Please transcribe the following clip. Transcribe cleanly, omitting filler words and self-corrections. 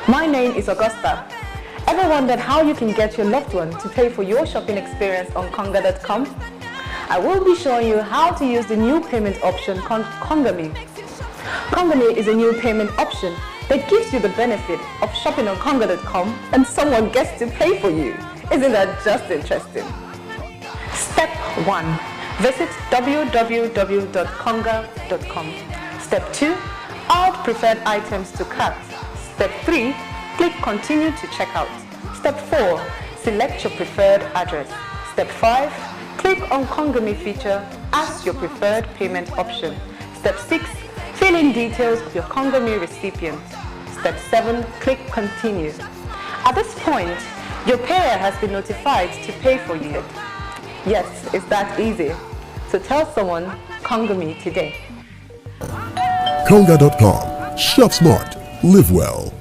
My name is Augusta. Ever wondered how you can get your loved one to pay for your shopping experience on Konga.com? I will be showing you how to use the new payment option called KONGA ME. KONGA ME is a new payment option that gives you the benefit of shopping on Konga.com and someone gets to pay for you. Isn't that just interesting? Step 1. Visit www.Konga.com. Step 2. Add preferred items to cart. Step 3. Click Continue to checkout. Step 4. Select your preferred address. Step 5. Click on KONGA ME feature as your preferred payment option. Step 6. Fill in details of your KONGA ME recipient. Step 7. Click Continue. At this point, your payer has been notified to pay for you. Yes, it's that easy. So tell someone KONGA ME today. Konga.com. Shop smart. Live well.